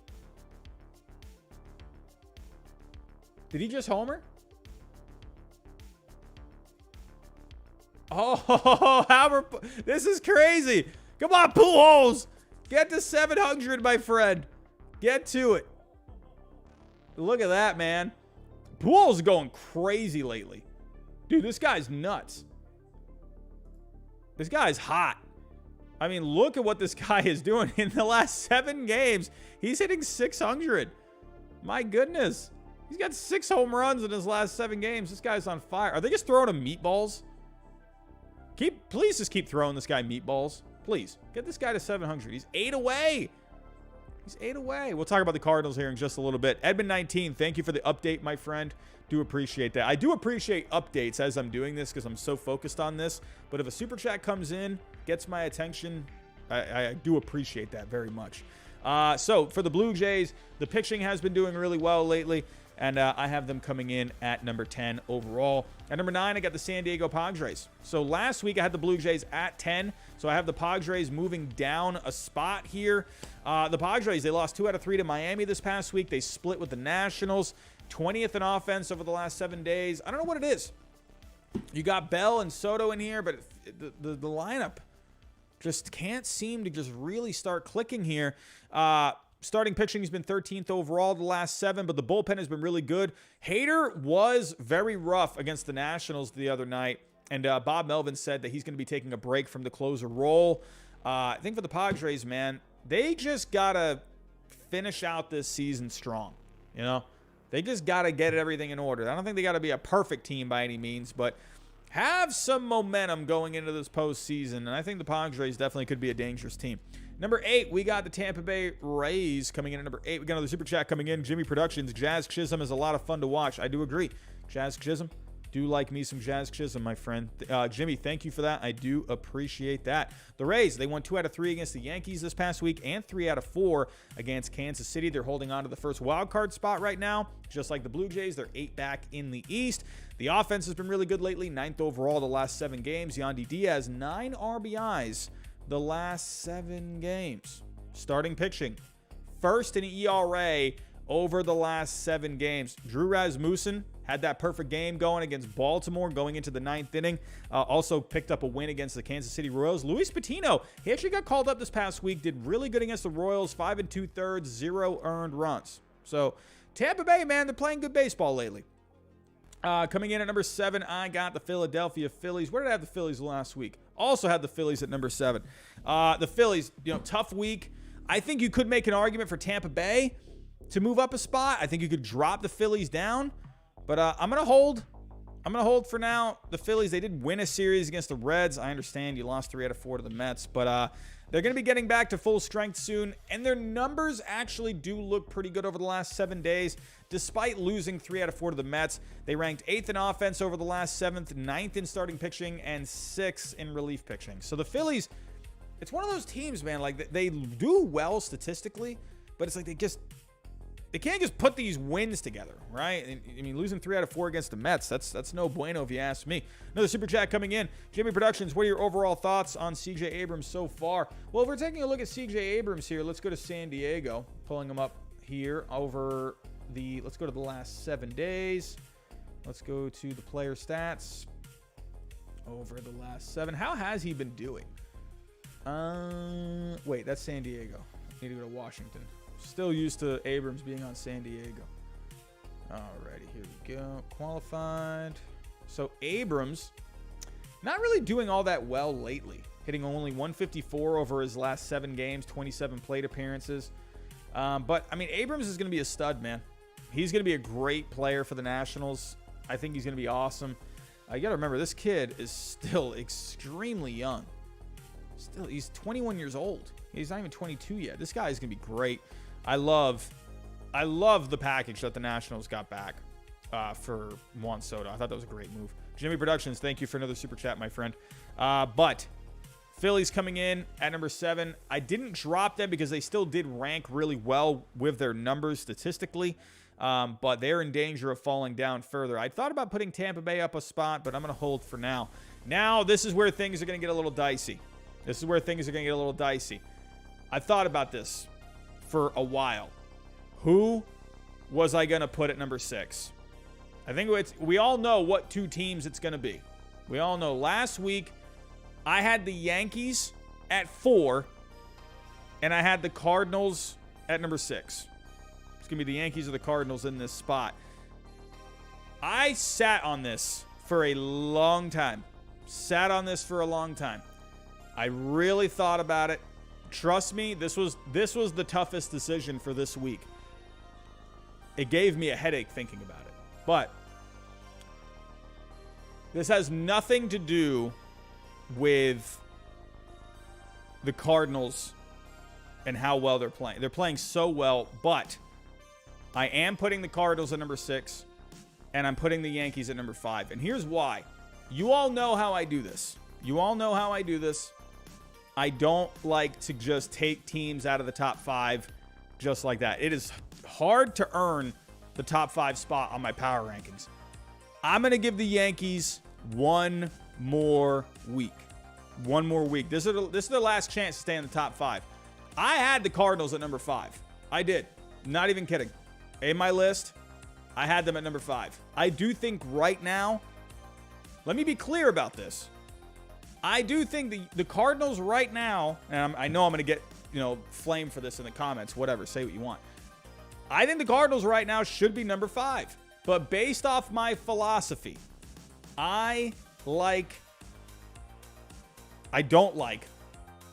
Did he just homer? Oh, Albert, this is crazy. Come on, Pujols. Get to 700, my friend. Get to it. Look at that, man. Pujols is going crazy lately. Dude, this guy's nuts. This guy's hot. I mean, look at what this guy is doing in the last 7 games. He's hitting 600. My goodness. He's got 6 home runs in his last 7 games. This guy's on fire. Are they just throwing him meatballs? Please just keep throwing this guy meatballs. Please. Get this guy to 700. He's 8 away. He's 8 away. We'll talk about the Cardinals here in just a little bit. Edmund19, thank you for the update, my friend. Do appreciate that. I do appreciate updates as I'm doing this because I'm so focused on this. But if a super chat comes in, gets my attention, I do appreciate that very much. So for the Blue Jays, the pitching has been doing really well lately. And I have them coming in at number 10 overall. At number 9, I got the San Diego Padres. So last week, I had the Blue Jays at 10. So I have the Padres moving down a spot here. The Padres, they lost 2 out of 3 to Miami this past week. They split with the Nationals. 20th in offense over the last 7 days. I don't know what it is. You got Bell and Soto in here, but the lineup just can't seem to just really start clicking here. Starting pitching has been 13th overall the last 7, but the bullpen has been really good. Hader was very rough against the Nationals the other night, and Bob Melvin said that he's going to be taking a break from the closer role. I think for the Padres, man, they just got to finish out this season strong. You know, they just got to get everything in order. I don't think they got to be a perfect team by any means, but have some momentum going into this postseason, and I think the Padres definitely could be a dangerous team. Number 8, we got the Tampa Bay Rays coming in at number 8. We got another super chat coming in. Jimmy Productions. Jazz Chisholm is a lot of fun to watch. I do agree. Jazz Chisholm. Do like me some Jazz Chisholm, my friend. Jimmy, thank you for that. I do appreciate that. The Rays, they won 2 out of 3 against the Yankees this past week and 3 out of 4 against Kansas City. They're holding on to the first wild card spot right now. Just like the Blue Jays, they're 8 back in the East. The offense has been really good lately. 9th overall the last 7 games. Yandy Diaz, 9 RBIs the last 7 games. Starting pitching, first in ERA over the last 7 games. Drew Rasmussen had that perfect game going against Baltimore going into the 9th inning. Also picked up a win against the Kansas City Royals. Luis Patino, he actually got called up this past week. Did really good against the Royals. 5 2/3, 0 earned runs. So Tampa Bay, man, they're playing good baseball lately. Coming in at number 7, I got the Philadelphia Phillies. Where did I have the Phillies last week? Also had the Phillies at number 7. The Phillies, tough week. I think you could make an argument for Tampa Bay to move up a spot. I think you could drop the Phillies down. But I'm going to hold. I'm going to hold for now. The Phillies, they did win a series against the Reds. I understand you lost 3 out of 4 to the Mets. But they're going to be getting back to full strength soon. And their numbers actually do look pretty good over the last 7 days. Despite losing 3 out of 4 to the Mets, they ranked 8th in offense over the last 7th, 9th in starting pitching, and 6th in relief pitching. So the Phillies, it's one of those teams, man, like they do well statistically, but it's like they can't just put these wins together, right? I mean, losing 3 out of 4 against the Mets, that's no bueno if you ask me. Another super chat coming in. Jimmy Productions, what are your overall thoughts on C.J. Abrams so far? Well, if we're taking a look at C.J. Abrams here, let's go to San Diego. Pulling him up here over let's go to the last 7 days. Let's go to the player stats over the last 7. How has he been doing? Wait, that's San Diego. I need to go to Washington. Still used to Abrams being on San Diego. Alrighty, here we go. Qualified. So Abrams, not really doing all that well lately. Hitting only 154 over his last 7 games, 27 plate appearances. But, I mean, Abrams is going to be a stud, man. He's going to be a great player for the Nationals. I think he's going to be awesome. You got to remember, this kid is still extremely young. He's 21 years old. He's not even 22 yet. This guy is going to be great. I love the package that the Nationals got back for Juan Soto. I thought that was a great move. Jimmy Productions, thank you for another super chat, my friend. But Phillies coming in at number 7. I didn't drop them because they still did rank really well with their numbers statistically. But they're in danger of falling down further. I thought about putting Tampa Bay up a spot, but I'm going to hold for now. Now, this is where things are going to get a little dicey. I thought about this for a while. Who was I going to put at number 6? I think we all know what two teams it's going to be. We all know last week I had the Yankees at 4, and I had the Cardinals at number 6. It's going to be the Yankees or the Cardinals in this spot. I sat on this for a long time. I really thought about it. Trust me, this was the toughest decision for this week. It gave me a headache thinking about it. But this has nothing to do with the Cardinals and how well they're playing. They're playing so well, but I am putting the Cardinals at number 6, and I'm putting the Yankees at number 5. And here's why. You all know how I do this. I don't like to just take teams out of the top 5 just like that. It is hard to earn the top 5 spot on my power rankings. I'm going to give the Yankees one more week. This is their last chance to stay in the top 5. I had the Cardinals at number 5. I did. Not even kidding. In my list, I had them at number 5. I do think right now, let me be clear about this. I do think the Cardinals right now, and I know I'm going to get, flame for this in the comments, whatever, say what you want. I think the Cardinals right now should be number 5. But based off my philosophy, I don't like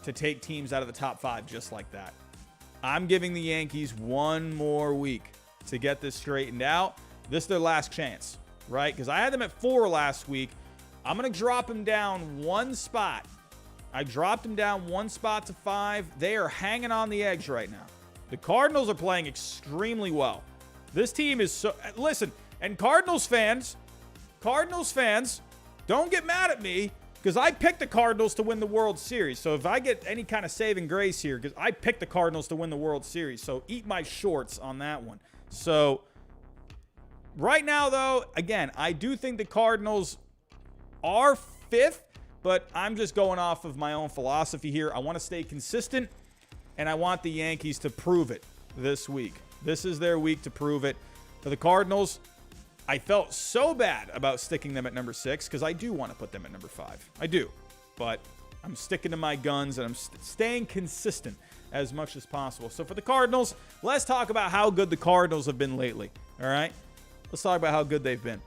to take teams out of the top 5 just like that. I'm giving the Yankees one more week to get this straightened out. This is their last chance, right? Because I had them at 4 last week. I'm going to drop them down one spot. I dropped them down one spot to 5. They are hanging on the edge right now. The Cardinals are playing extremely well. This team is so... Listen, and Cardinals fans, don't get mad at me because I picked the Cardinals to win the World Series. So if I get any kind of saving grace here, because I picked the Cardinals to win the World Series. So eat my shorts on that one. So right now, though, again, I do think the Cardinals are 5th, but I'm just going off of my own philosophy here. I want to stay consistent, and I want the Yankees to prove it this week. This is their week to prove it. For the Cardinals, I felt so bad about sticking them at number 6 because I do want to put them at number 5. I do, but I'm sticking to my guns, and I'm staying consistent as much as possible. So for the Cardinals, let's talk about how good the Cardinals have been lately, all right? Let's talk about how good they've been.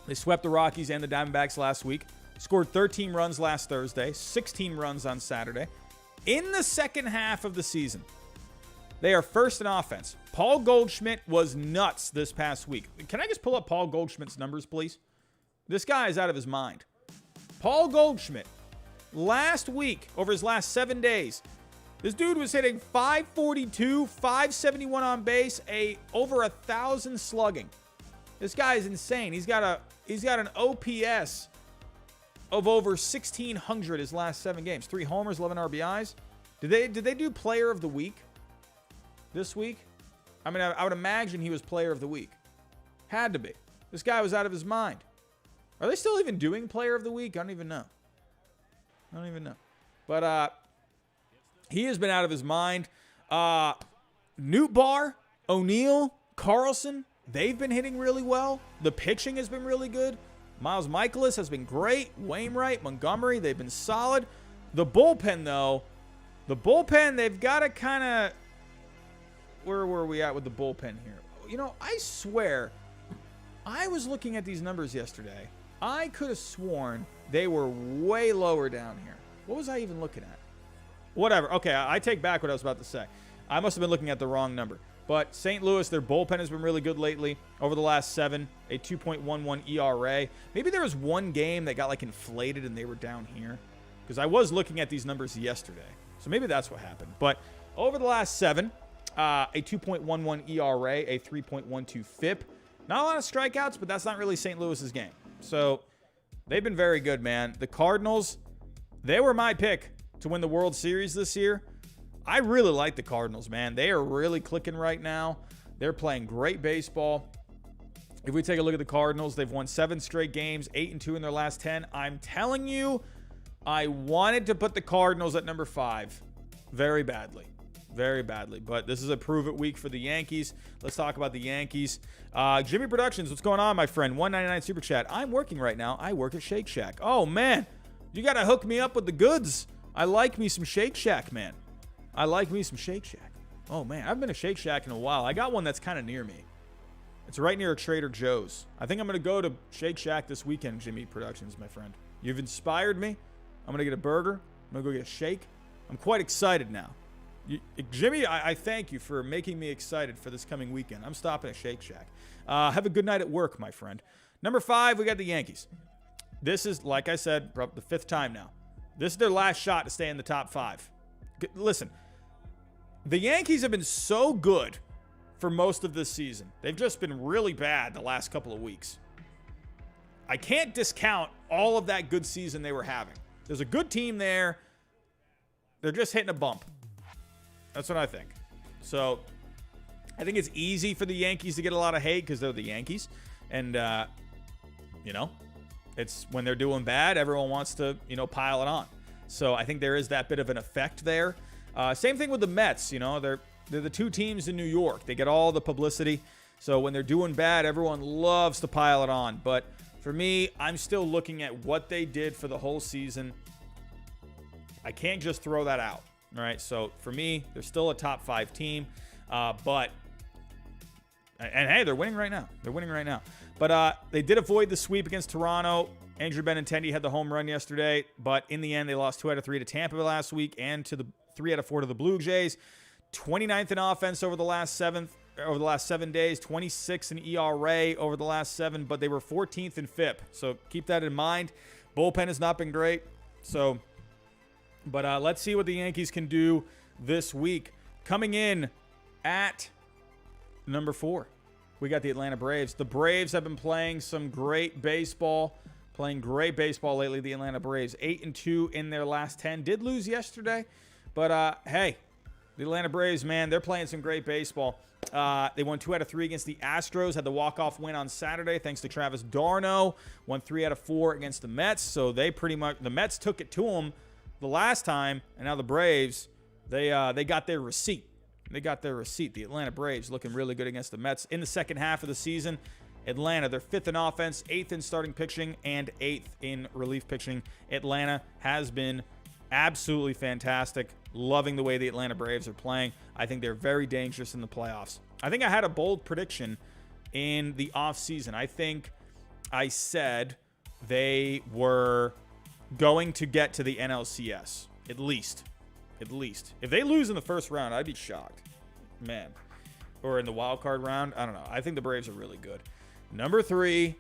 They swept the Rockies and the Diamondbacks last week, scored 13 runs last Thursday, 16 runs on Saturday. In the second half of the season, they are first in offense. Paul Goldschmidt was nuts this past week. Can I just pull up Paul Goldschmidt's numbers, please? This guy is out of his mind. Paul Goldschmidt, last week, over his last 7 days, this dude was hitting .542, .571 on base, over 1,000 slugging. This guy is insane. He's got an OPS of over 1,600 his last 7 games. 3 homers, 11 RBIs. Did they do Player of the Week this week? I mean, I would imagine he was Player of the Week. Had to be. This guy was out of his mind. Are they still even doing Player of the Week? I don't even know. But he has been out of his mind. Nootbaar, O'Neill, Carlson, they've been hitting really well. The pitching has been really good. Miles Michaelis has been great. Wainwright, Montgomery, they've been solid. The bullpen, though, they've got to kind of... Where were we at with the bullpen here? I swear, I was looking at these numbers yesterday. I could have sworn they were way lower down here. What was I even looking at? Whatever. Okay, I take back what I was about to say. I must have been looking at the wrong number. But St. Louis, their bullpen has been really good lately. Over the last 7, a 2.11 ERA. Maybe there was one game that got inflated and they were down here. Because I was looking at these numbers yesterday. So maybe that's what happened. But over the last 7, a 2.11 ERA, a 3.12 FIP. Not a lot of strikeouts, but that's not really St. Louis's game. So they've been very good, man. The Cardinals, they were my pick to win the World Series this year. I really like the Cardinals, man. They are really clicking right now. They're playing great baseball. If we take a look at the Cardinals, they've won 7 straight games, 8-2 in their last 10. I'm telling you, I wanted to put the Cardinals at number 5 very badly. very badly. But this is a prove-it week for the Yankees. Let's talk about the Yankees. Jimmy Productions, what's going on, my friend? 199 Super Chat. I'm working right now. I work at Shake Shack. Oh, man. You got to hook me up with the goods. I like me some Shake Shack, man. I like me some Shake Shack. Oh, man. I haven't been to Shake Shack in a while. I got one that's kind of near me. It's right near a Trader Joe's. I think I'm going to go to Shake Shack this weekend, Jimmy Productions, my friend. You've inspired me. I'm going to get a burger. I'm going to go get a shake. I'm quite excited now. Jimmy, I thank you for making me excited for this coming weekend. I'm stopping at Shake Shack. Have a good night at work, my friend. Number 5, we got the Yankees. This is, like I said, the 5th time now. This is their last shot to stay in the top 5. Listen, the Yankees have been so good for most of this season. They've just been really bad the last couple of weeks. I can't discount all of that good season they were having. There's a good team there. They're just hitting a bump. That's what I think. So I think it's easy for the Yankees to get a lot of hate because they're the Yankees. And, it's when they're doing bad, everyone wants to, pile it on. So I think there is that bit of an effect there. Same thing with the Mets. They're the two teams in New York. They get all the publicity. So when they're doing bad, everyone loves to pile it on. But for me, I'm still looking at what they did for the whole season. I can't just throw that out. All right. So for me, they're still a top 5 team. And hey, they're winning right now. But they did avoid the sweep against Toronto. Andrew Benintendi had the home run yesterday. But in the end, they lost 2 out of 3 to Tampa last week and to the 3 out of 4 to the Blue Jays. 29th in offense over the last 7 days, 26 in ERA over the last 7, but they were 14th in FIP. So keep that in mind. Bullpen has not been great. But let's see what the Yankees can do this week. Coming in at number 4, we got the Atlanta Braves. The Braves have been playing some great baseball. Lately, the Atlanta Braves. 8-2 in their last 10. Did lose yesterday, but hey, the Atlanta Braves, man, they're playing some great baseball. They won 2 out of 3 against the Astros, had the walk-off win on Saturday thanks to Travis d'Arnaud. Won 3 out of 4 against the Mets, so the Mets took it to them the last time, and now the Braves, they got their receipt. The Atlanta Braves looking really good against the Mets. In the second half of the season, Atlanta, they're 5th in offense, 8th in starting pitching, and 8th in relief pitching. Atlanta has been absolutely fantastic. Loving the way the Atlanta Braves are playing. I think they're very dangerous in the playoffs. I think I had a bold prediction in the offseason. I think I said they were going to get to the NLCS. At least. If they lose in the first round, I'd be shocked. Man. Or in the wild card round. I don't know. I think the Braves are really good. Number 3,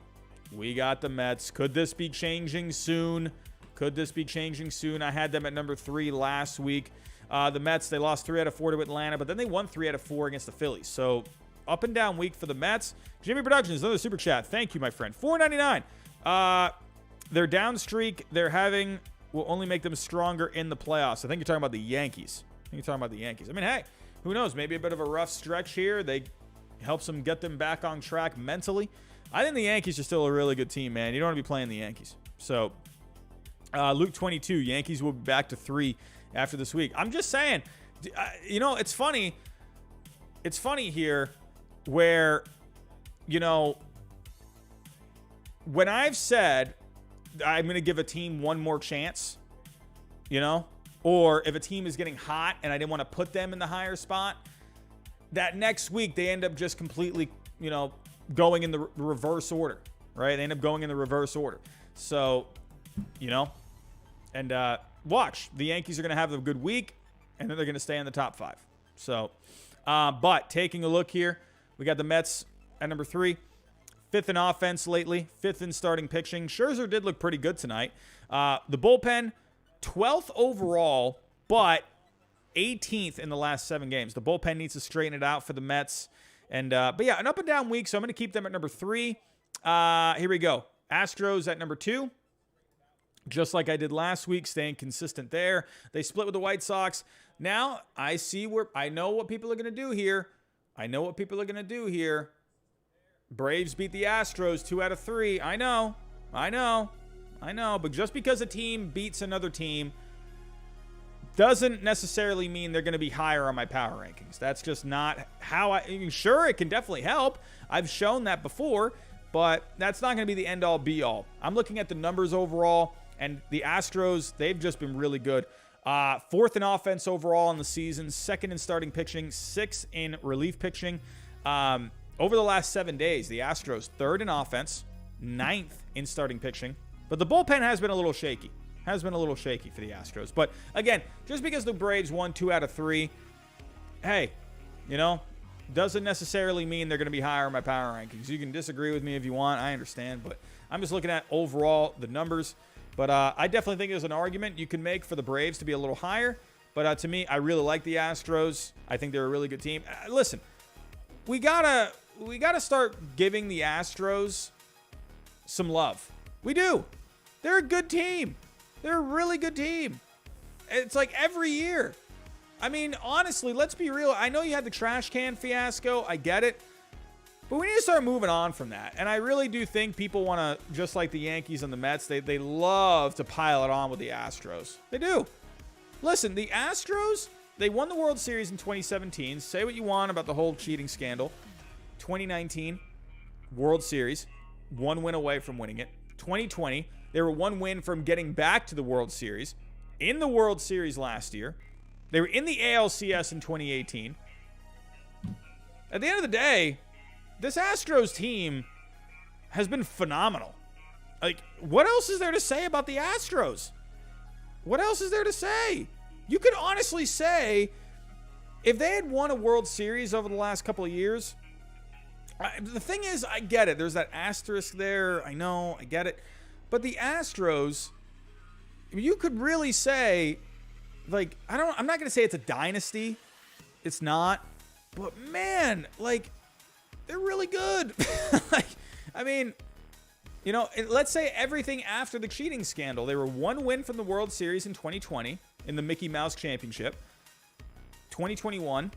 we got the Mets. Could this be changing soon? I had them at number 3 last week. The Mets, they lost 3 out of 4 to Atlanta, but then they won 3 out of 4 against the Phillies. So up and down week for the Mets. Jimmy Productions, another super chat. Thank you, my friend. $4.99. Their down streak will only make them stronger in the playoffs. I think you're talking about the Yankees. I mean, hey, who knows? Maybe a bit of a rough stretch here. They helps them get them back on track mentally. I think the Yankees are still a really good team, man. You don't want to be playing the Yankees. So Luke 22, Yankees will be back to 3 after this week. I'm just saying, it's funny. It's funny here where, when I've said I'm going to give a team one more chance, or if a team is getting hot and I didn't want to put them in the higher spot, that next week they end up just completely, going in the reverse order, right? They end up going in the reverse order. So, and watch. The Yankees are going to have a good week, and then they're going to stay in the top 5. So, but taking a look here, we got the Mets at number 3. 5th in offense lately. 5th in starting pitching. Scherzer did look pretty good tonight. The bullpen, 12th overall, but 18th in the last 7 games. The bullpen needs to straighten it out for the Mets. And but yeah, an up and down week, so I'm going to keep them at number 3. Here we go. Astros at number 2. Just like I did last week, staying consistent there. They split with the White Sox. Now, I know what people are going to do here. Braves beat the Astros 2 out of 3. I know. But just because a team beats another team, doesn't necessarily mean they're going to be higher on my power rankings. That's just not how I mean, sure, it can definitely help. I've shown that before, but that's not going to be the end-all, be-all. I'm looking at the numbers overall, and the Astros, they've just been really good. Fourth in offense overall in the season, second in starting pitching, sixth in relief pitching. Over the last 7 days, the Astros, third in offense, ninth in starting pitching. But the bullpen has been a little shaky. For the Astros. But again, just because the Braves won 2 out of 3, hey, doesn't necessarily mean they're going to be higher in my power rankings. You can disagree with me if you want. I understand. But I'm just looking at overall the numbers. But I definitely think there's an argument you can make for the Braves to be a little higher. But to me, I really like the Astros. I think they're a really good team. Listen, we gotta start giving the Astros some love. We do. They're a good team. They're a really good team. It's like every year. I mean, honestly, let's be real. I know you had the trash can fiasco. I get it. But we need to start moving on from that. And I really do think people want to, just like the Yankees and the Mets, they love to pile it on with the Astros. They do. Listen, the Astros, they won the World Series in 2017. Say what you want about the whole cheating scandal. 2019, World Series, 1 win away from winning it. 2020, they were 1 win from getting back to the World Series. In the World Series last year. They were in the ALCS in 2018. At the end of the day, this Astros team has been phenomenal. Like, what else is there to say about the Astros? What else is there to say? You could honestly say, if they had won a World Series over the last couple of years, the thing is, I get it. There's that asterisk there. I know, I get it. But the Astros, you could really say, like, I'm not going to say it's a dynasty. It's not. But man, like, they're really good. Like, I mean, let's say everything after the cheating scandal. They were 1 win from the World Series in 2020 in the Mickey Mouse Championship. 2021.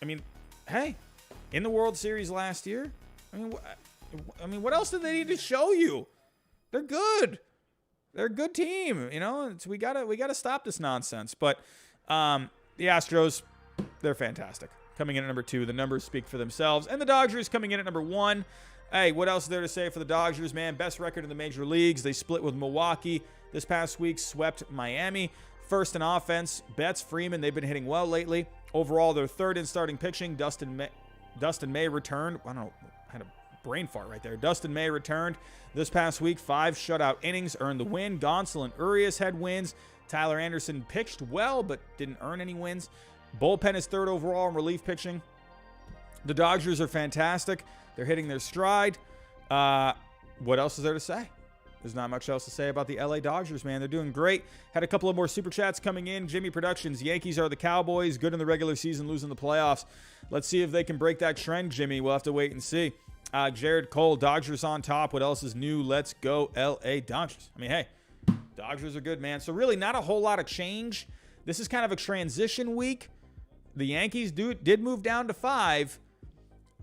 I mean, hey, in the World Series last year. I mean, what else did they need to show you? They're good. They're a good team. We gotta stop this nonsense. But the Astros, they're fantastic. Coming in at number 2. The numbers speak for themselves. And the Dodgers coming in at number 1. Hey, what else is there to say for the Dodgers, man? Best record in the major leagues. They split with Milwaukee this past week, swept Miami. First in offense, Betts, Freeman, they've been hitting well lately. Overall, they're third in starting pitching. Dustin May returned. I don't know, I had a brain fart right there. Dustin May returned this past week. 5 shutout innings, earned the win. Gonsolin and Urias had wins. Tyler Anderson pitched well, but didn't earn any wins. Bullpen is third overall in relief pitching. The Dodgers are fantastic. They're hitting their stride. What else is there to say? There's not much else to say about the LA Dodgers, man. They're doing great. Had a couple of more super chats coming in. Jimmy Productions, Yankees are the Cowboys. Good in the regular season, losing the playoffs. Let's see if they can break that trend, Jimmy. We'll have to wait and see. Jared Cole, Dodgers on top. What else is new? Let's go LA Dodgers. I mean, hey, Dodgers are good, man. So really not a whole lot of change. This is kind of a transition week. The Yankees did move down to 5.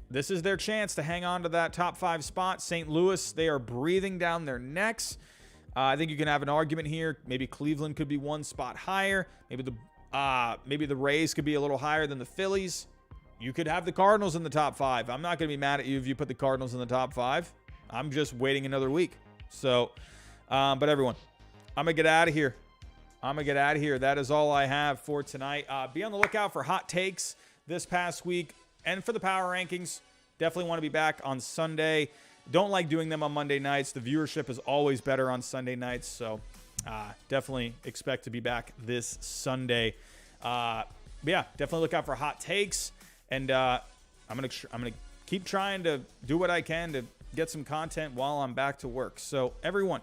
This is their chance to hang on to that top 5 spot. St. Louis, they are breathing down their necks. I think you can have an argument here. Maybe Cleveland could be 1 spot higher. Maybe the Rays could be a little higher than the Phillies. You could have the Cardinals in the top 5. I'm not going to be mad at you if you put the Cardinals in the top 5. I'm just waiting another week. So, but everyone, I'm going to get out of here. That is all I have for tonight. Be on the lookout for hot takes this past week. And for the power rankings, definitely want to be back on Sunday. Don't like doing them on Monday nights. The viewership is always better on Sunday nights. So definitely expect to be back this Sunday. But yeah, definitely look out for hot takes. And I'm gonna keep trying to do what I can to get some content while I'm back to work. So everyone,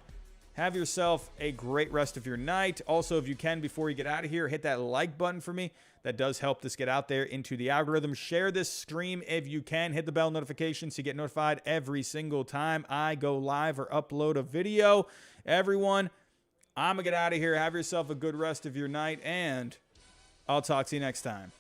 have yourself a great rest of your night. Also, if you can, before you get out of here, hit that like button for me. That does help this get out there into the algorithm. Share this stream if you can. Hit the bell notification so you get notified every single time I go live or upload a video. Everyone, I'm going to get out of here. Have yourself a good rest of your night, and I'll talk to you next time.